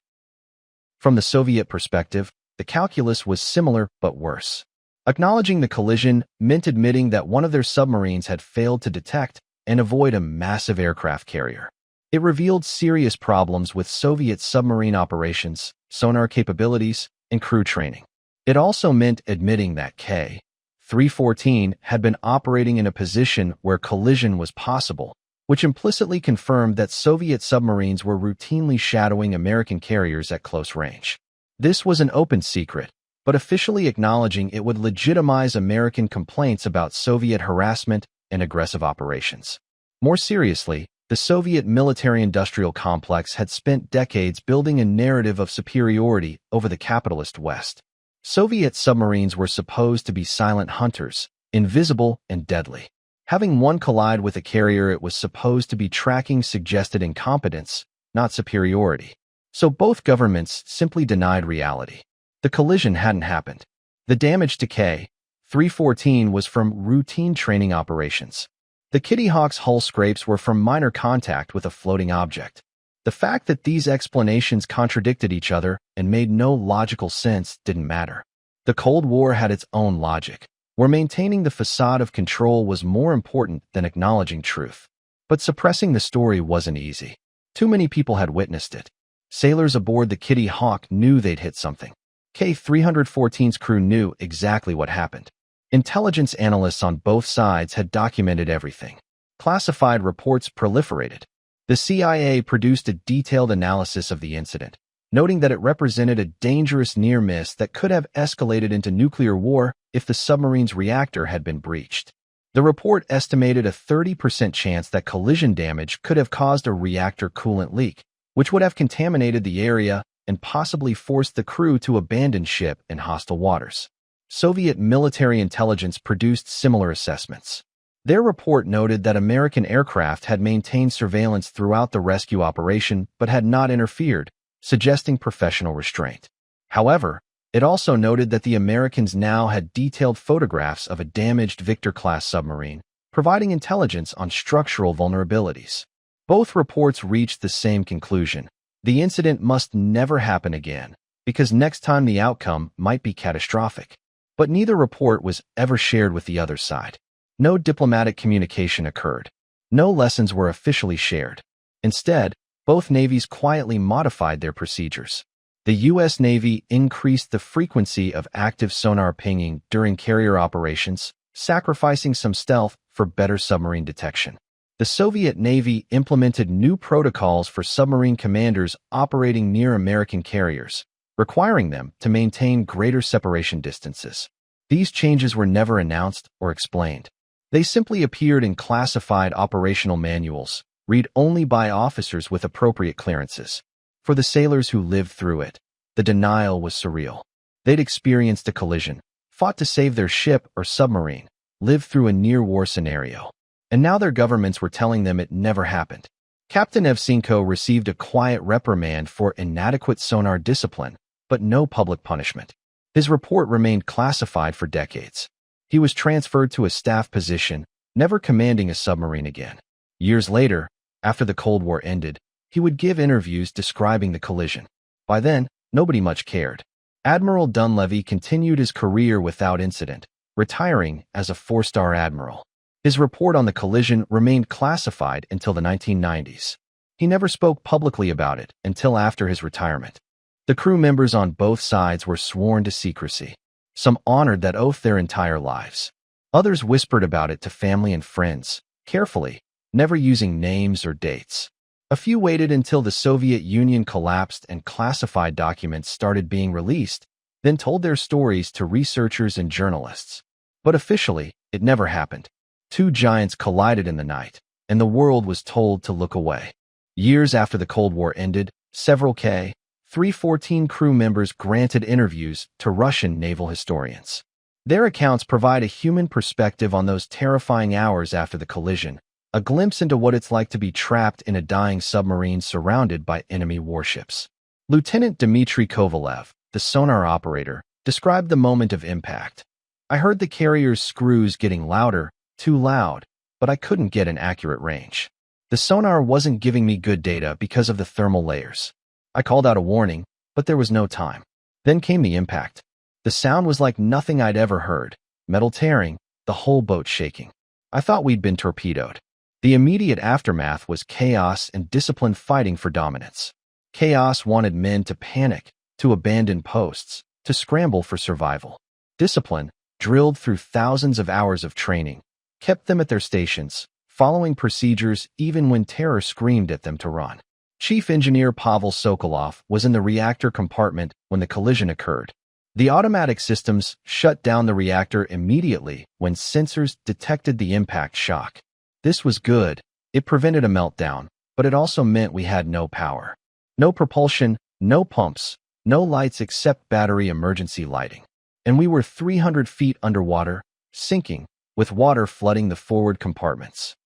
From the Soviet perspective, the calculus was similar but worse. Acknowledging the collision meant admitting that one of their submarines had failed to detect and avoid a massive aircraft carrier. It revealed serious problems with Soviet submarine operations, sonar capabilities, and crew training. It also meant admitting that K-314 had been operating in a position where collision was possible, which implicitly confirmed that Soviet submarines were routinely shadowing American carriers at close range. This was an open secret, but officially acknowledging it would legitimize American complaints about Soviet harassment and aggressive operations. More seriously, the Soviet military-industrial complex had spent decades building a narrative of superiority over the capitalist West. Soviet submarines were supposed to be silent hunters, invisible and deadly. Having one collide with a carrier it was supposed to be tracking suggested incompetence, not superiority. So both governments simply denied reality. The collision hadn't happened. The damage to K-314 was from routine training operations. The Kitty Hawk's hull scrapes were from minor contact with a floating object. The fact that these explanations contradicted each other and made no logical sense didn't matter. The Cold War had its own logic, where maintaining the facade of control was more important than acknowledging truth. But suppressing the story wasn't easy. Too many people had witnessed it. Sailors aboard the Kitty Hawk knew they'd hit something. K-314's crew knew exactly what happened. Intelligence analysts on both sides had documented everything. Classified reports proliferated. The CIA produced a detailed analysis of the incident, noting that it represented a dangerous near miss that could have escalated into nuclear war if the submarine's reactor had been breached. The report estimated a 30% chance that collision damage could have caused a reactor coolant leak, which would have contaminated the area and possibly forced the crew to abandon ship in hostile waters. Soviet military intelligence produced similar assessments. Their report noted that American aircraft had maintained surveillance throughout the rescue operation but had not interfered, suggesting professional restraint. However, it also noted that the Americans now had detailed photographs of a damaged Victor-class submarine, providing intelligence on structural vulnerabilities. Both reports reached the same conclusion. The incident must never happen again, because next time the outcome might be catastrophic. But neither report was ever shared with the other side. No diplomatic communication occurred. No lessons were officially shared. Instead, both navies quietly modified their procedures. The U.S. Navy increased the frequency of active sonar pinging during carrier operations, sacrificing some stealth for better submarine detection. The Soviet Navy implemented new protocols for submarine commanders operating near American carriers, requiring them to maintain greater separation distances. These changes were never announced or explained. They simply appeared in classified operational manuals, read only by officers with appropriate clearances. For the sailors who lived through it, the denial was surreal. They'd experienced a collision, fought to save their ship or submarine, lived through a near-war scenario. And now their governments were telling them it never happened. Captain Evsenko received a quiet reprimand for inadequate sonar discipline, but no public punishment. His report remained classified for decades. He was transferred to a staff position, never commanding a submarine again. Years later, after the Cold War ended, he would give interviews describing the collision. By then, nobody much cared. Admiral Dunleavy continued his career without incident, retiring as a four-star admiral. His report on the collision remained classified until the 1990s. He never spoke publicly about it until after his retirement. The crew members on both sides were sworn to secrecy. Some honored that oath their entire lives. Others whispered about it to family and friends, carefully, never using names or dates. A few waited until the Soviet Union collapsed and classified documents started being released, then told their stories to researchers and journalists. But officially, it never happened. Two giants collided in the night, and the world was told to look away. Years after the Cold War ended, several K-314 crew members granted interviews to Russian naval historians. Their accounts provide a human perspective on those terrifying hours after the collision, a glimpse into what it's like to be trapped in a dying submarine surrounded by enemy warships. Lieutenant Dmitry Kovalev, the sonar operator, described the moment of impact. "I heard the carrier's screws getting louder, too loud, but I couldn't get an accurate range. The sonar wasn't giving me good data because of the thermal layers. I called out a warning, but there was no time. Then came the impact. The sound was like nothing I'd ever heard. Metal tearing, the whole boat shaking. I thought we'd been torpedoed. The immediate aftermath was chaos and discipline fighting for dominance. Chaos wanted men to panic, to abandon posts, to scramble for survival. Discipline, drilled through thousands of hours of training, kept them at their stations, following procedures even when terror screamed at them to run. Chief Engineer Pavel Sokolov was in the reactor compartment when the collision occurred. The automatic systems shut down the reactor immediately when sensors detected the impact shock. This was good. It prevented a meltdown, but it also meant we had no power. No propulsion, no pumps, no lights except battery emergency lighting. And we were 300 feet underwater, sinking, with water flooding the forward compartments.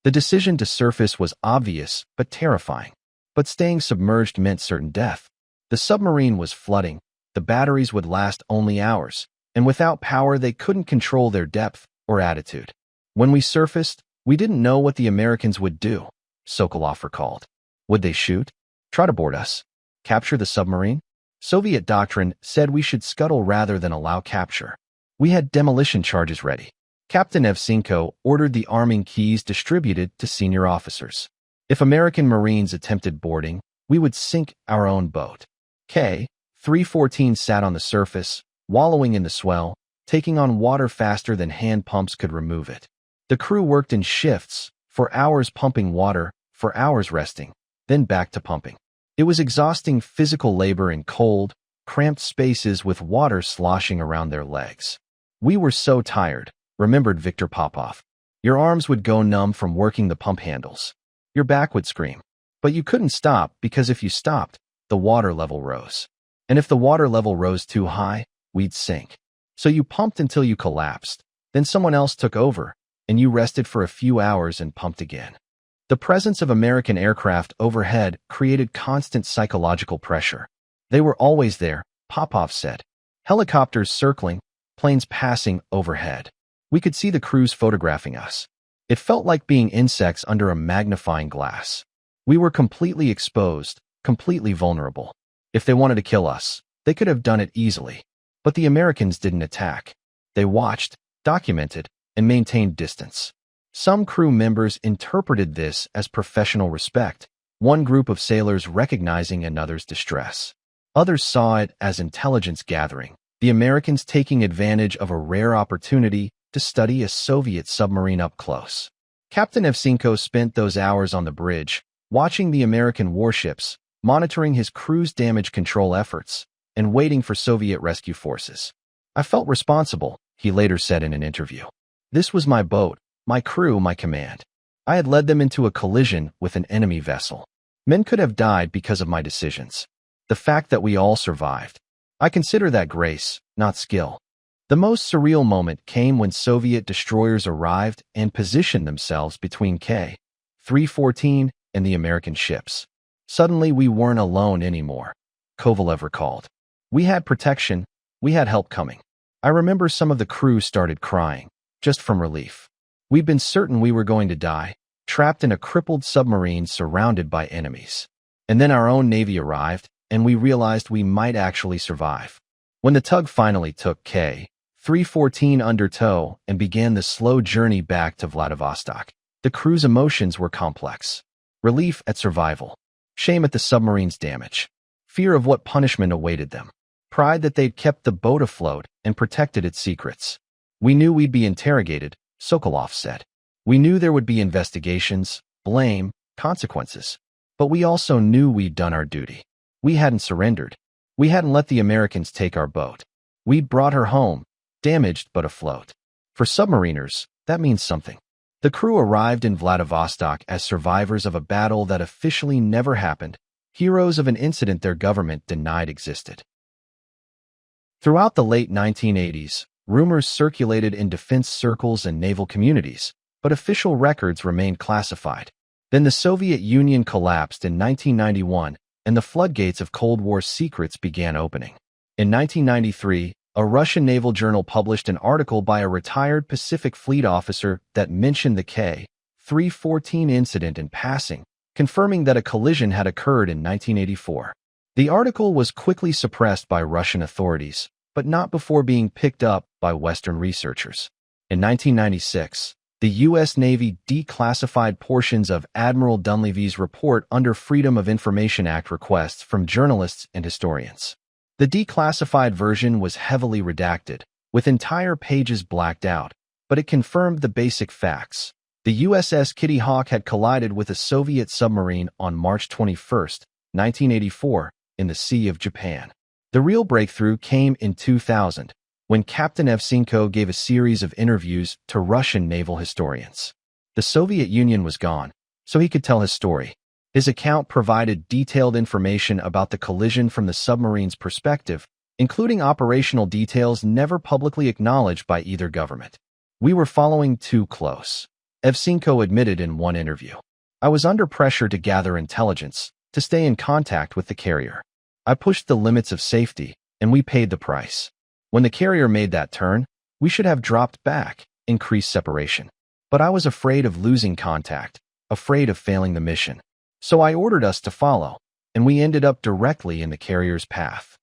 The decision to surface was obvious but terrifying. But staying submerged meant certain death. The submarine was flooding. The batteries would last only hours, and without power they couldn't control their depth or attitude. When we surfaced, we didn't know what the Americans would do, Sokolov recalled. Would they shoot? Try to board us? Capture the submarine? Soviet doctrine said we should scuttle rather than allow capture. We had demolition charges ready. Captain Evsenko ordered the arming keys distributed to senior officers. If American Marines attempted boarding, we would sink our own boat. K-314 sat on the surface, wallowing in the swell, taking on water faster than hand pumps could remove it. The crew worked in shifts, for hours pumping water, for hours resting, then back to pumping. It was exhausting physical labor in cold, cramped spaces with water sloshing around their legs. We were so tired, remembered Viktor Popov. Your arms would go numb from working the pump handles. Your back would scream. But you couldn't stop because if you stopped, the water level rose. And if the water level rose too high, we'd sink. So you pumped until you collapsed. Then someone else took over, and you rested for a few hours and pumped again. The presence of American aircraft overhead created constant psychological pressure. They were always there, Popov said. Helicopters circling, planes passing overhead. We could see the crews photographing us. It felt like being insects under a magnifying glass. We were completely exposed, completely vulnerable. If they wanted to kill us, they could have done it easily. But the Americans didn't attack. They watched, documented, and maintained distance. Some crew members interpreted this as professional respect, one group of sailors recognizing another's distress. Others saw it as intelligence gathering, the Americans taking advantage of a rare opportunity to study a Soviet submarine up close. Captain Evsenko spent those hours on the bridge, watching the American warships, monitoring his crew's damage control efforts, and waiting for Soviet rescue forces. I felt responsible, he later said in an interview. This was my boat, my crew, my command. I had led them into a collision with an enemy vessel. Men could have died because of my decisions. The fact that we all survived. I consider that grace, not skill. The most surreal moment came when Soviet destroyers arrived and positioned themselves between K-314 and the American ships. Suddenly we weren't alone anymore, Kovalev recalled. We had protection, we had help coming. I remember some of the crew started crying, just from relief. We'd been certain we were going to die, trapped in a crippled submarine surrounded by enemies. And then our own Navy arrived, and we realized we might actually survive. When the tug finally took K-314 under tow and began the slow journey back to Vladivostok, the crew's emotions were complex. Relief at survival, shame at the submarine's damage, fear of what punishment awaited them, pride that they'd kept the boat afloat and protected its secrets. We knew we'd be interrogated, Sokolov said. We knew there would be investigations, blame, consequences. But we also knew we'd done our duty. We hadn't surrendered. We hadn't let the Americans take our boat. We'd brought her home, damaged but afloat. For submariners, that means something. The crew arrived in Vladivostok as survivors of a battle that officially never happened, heroes of an incident their government denied existed. Throughout the late 1980s, rumors circulated in defense circles and naval communities, but official records remained classified. Then the Soviet Union collapsed in 1991, and the floodgates of Cold War secrets began opening. In 1993, a Russian naval journal published an article by a retired Pacific Fleet officer that mentioned the K-314 incident in passing, confirming that a collision had occurred in 1984. The article was quickly suppressed by Russian authorities, but not before being picked up by Western researchers. In 1996, the U.S. Navy declassified portions of Admiral Dunleavy's report under Freedom of Information Act requests from journalists and historians. The declassified version was heavily redacted, with entire pages blacked out, but it confirmed the basic facts. The USS Kitty Hawk had collided with a Soviet submarine on March 21, 1984, in the Sea of Japan. The real breakthrough came in 2000, when Captain Evsenko gave a series of interviews to Russian naval historians. The Soviet Union was gone, so he could tell his story. His account provided detailed information about the collision from the submarine's perspective, including operational details never publicly acknowledged by either government. We were following too close, Evsenko admitted in one interview. I was under pressure to gather intelligence, to stay in contact with the carrier. I pushed the limits of safety, and we paid the price. When the carrier made that turn, we should have dropped back, increased separation. But I was afraid of losing contact, afraid of failing the mission. So I ordered us to follow, and we ended up directly in the carrier's path.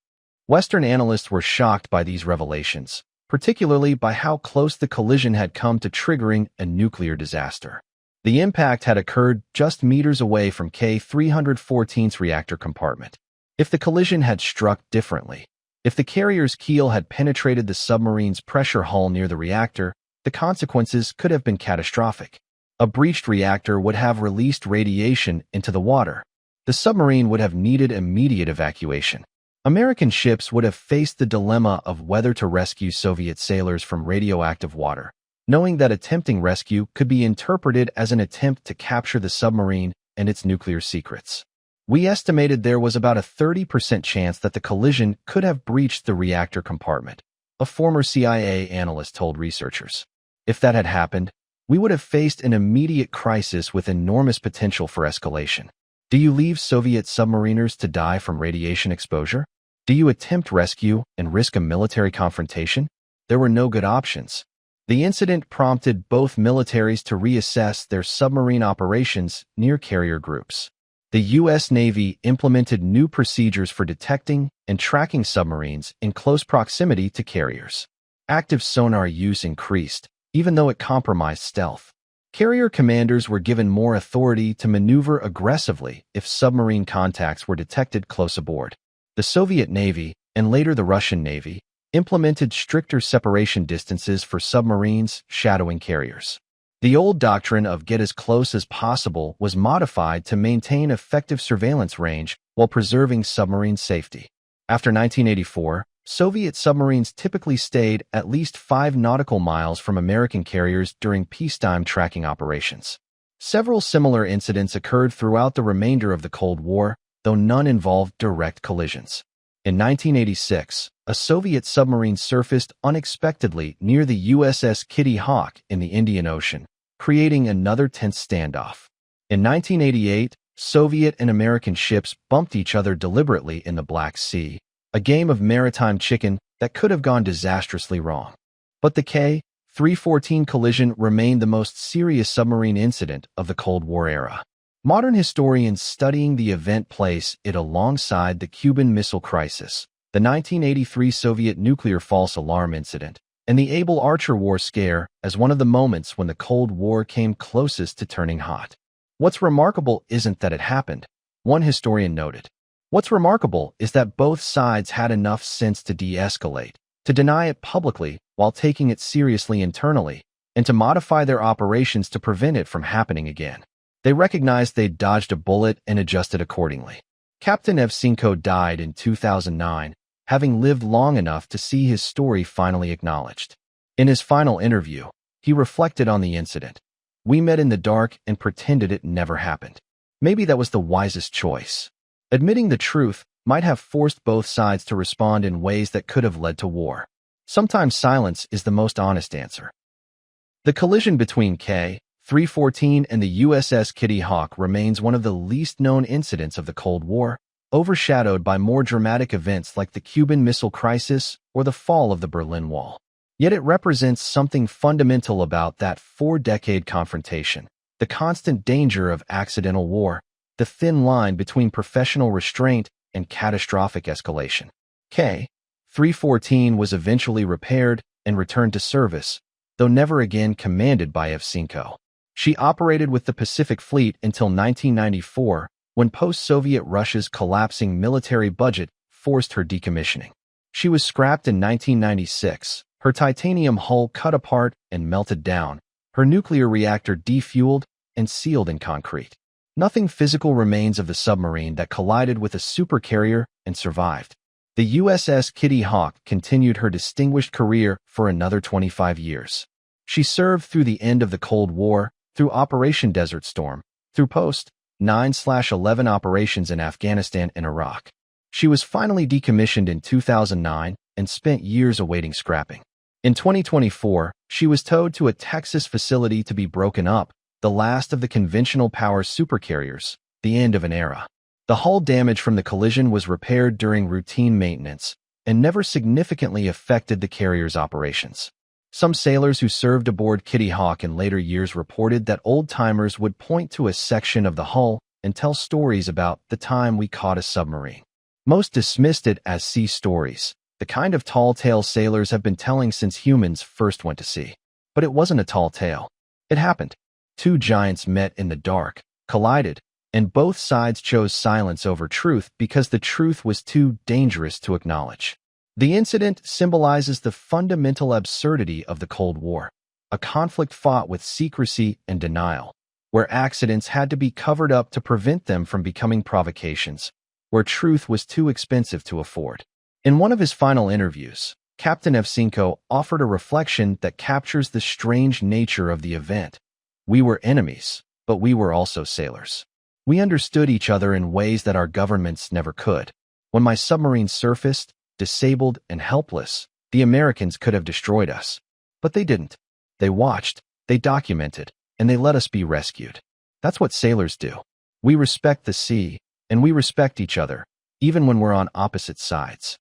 Western analysts were shocked by these revelations, particularly by how close the collision had come to triggering a nuclear disaster. The impact had occurred just meters away from K-314's reactor compartment. If the collision had struck differently, if the carrier's keel had penetrated the submarine's pressure hull near the reactor, the consequences could have been catastrophic. A breached reactor would have released radiation into the water. The submarine would have needed immediate evacuation. American ships would have faced the dilemma of whether to rescue Soviet sailors from radioactive water, knowing that attempting rescue could be interpreted as an attempt to capture the submarine and its nuclear secrets. We estimated there was about a 30% chance that the collision could have breached the reactor compartment, a former CIA analyst told researchers. If that had happened, we would have faced an immediate crisis with enormous potential for escalation. Do you leave Soviet submariners to die from radiation exposure? Do you attempt rescue and risk a military confrontation? There were no good options. The incident prompted both militaries to reassess their submarine operations near carrier groups. The U.S. Navy implemented new procedures for detecting and tracking submarines in close proximity to carriers. Active sonar use increased, even though it compromised stealth. Carrier commanders were given more authority to maneuver aggressively if submarine contacts were detected close aboard. The Soviet Navy, and later the Russian Navy, implemented stricter separation distances for submarines shadowing carriers. The old doctrine of get as close as possible was modified to maintain effective surveillance range while preserving submarine safety. After 1984, Soviet submarines typically stayed at least 5 nautical miles from American carriers during peacetime tracking operations. Several similar incidents occurred throughout the remainder of the Cold War, though none involved direct collisions. In 1986, a Soviet submarine surfaced unexpectedly near the USS Kitty Hawk in the Indian Ocean, creating another tense standoff. In 1988, Soviet and American ships bumped each other deliberately in the Black Sea, a game of maritime chicken that could have gone disastrously wrong. But the K-314 collision remained the most serious submarine incident of the Cold War era. Modern historians studying the event place it alongside the Cuban Missile Crisis, the 1983 Soviet nuclear false alarm incident, and the Able Archer War scare as one of the moments when the Cold War came closest to turning hot. What's remarkable isn't that it happened, one historian noted. What's remarkable is that both sides had enough sense to de-escalate, to deny it publicly while taking it seriously internally, and to modify their operations to prevent it from happening again. They recognized they'd dodged a bullet and adjusted accordingly. Captain Evsenko died in 2009, having lived long enough to see his story finally acknowledged. In his final interview, he reflected on the incident. We met in the dark and pretended it never happened. Maybe that was the wisest choice. Admitting the truth might have forced both sides to respond in ways that could have led to war. Sometimes silence is the most honest answer. The collision between K-314 and the USS Kitty Hawk remains one of the least known incidents of the Cold War, overshadowed by more dramatic events like the Cuban Missile Crisis or the fall of the Berlin Wall. Yet it represents something fundamental about that 4-decade confrontation. the constant danger of accidental war, the thin line between professional restraint and catastrophic escalation. K-314 was eventually repaired and returned to service, though never again commanded by Evchenko. She operated with the Pacific Fleet until 1994, when post-Soviet Russia's collapsing military budget forced her decommissioning. She was scrapped in 1996, her titanium hull cut apart and melted down, her nuclear reactor defueled and sealed in concrete. Nothing physical remains of the submarine that collided with a supercarrier and survived. The USS Kitty Hawk continued her distinguished career for another 25 years. She served through the end of the Cold War, through Operation Desert Storm, through post-9/11 operations in Afghanistan and Iraq. She was finally decommissioned in 2009 and spent years awaiting scrapping. In 2024, she was towed to a Texas facility to be broken up, the last of the conventional power supercarriers, the end of an era. The hull damage from the collision was repaired during routine maintenance and never significantly affected the carrier's operations. Some sailors who served aboard Kitty Hawk in later years reported that old-timers would point to a section of the hull and tell stories about the time we caught a submarine. Most dismissed it as sea stories, the kind of tall tale sailors have been telling since humans first went to sea. But it wasn't a tall tale. It happened. Two giants met in the dark, collided, and both sides chose silence over truth because the truth was too dangerous to acknowledge. The incident symbolizes the fundamental absurdity of the Cold War, a conflict fought with secrecy and denial, where accidents had to be covered up to prevent them from becoming provocations, where truth was too expensive to afford. In one of his final interviews, Captain Evchenko offered a reflection that captures the strange nature of the event. We were enemies, but we were also sailors. We understood each other in ways that our governments never could. When my submarine surfaced, disabled and helpless, the Americans could have destroyed us. But they didn't. They watched, they documented, and they let us be rescued. That's what sailors do. We respect the sea, and we respect each other, even when we're on opposite sides.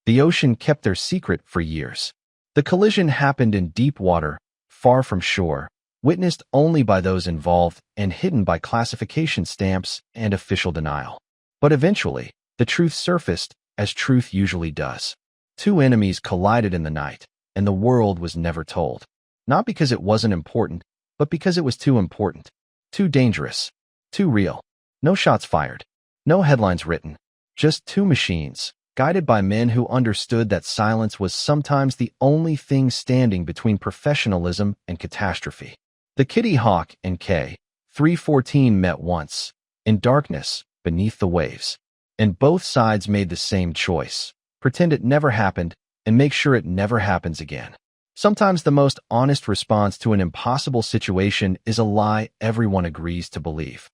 The ocean kept their secret for years. The collision happened in deep water, far from shore, witnessed only by those involved and hidden by classification stamps and official denial. But eventually, the truth surfaced, as truth usually does. Two enemies collided in the night, and the world was never told. Not because it wasn't important, but because it was too important. Too dangerous. Too real. No shots fired. No headlines written. Just two machines, guided by men who understood that silence was sometimes the only thing standing between professionalism and catastrophe. The Kitty Hawk and K-314 met once, in darkness, beneath the waves. And both sides made the same choice: pretend it never happened and make sure it never happens again. Sometimes the most honest response to an impossible situation is a lie everyone agrees to believe.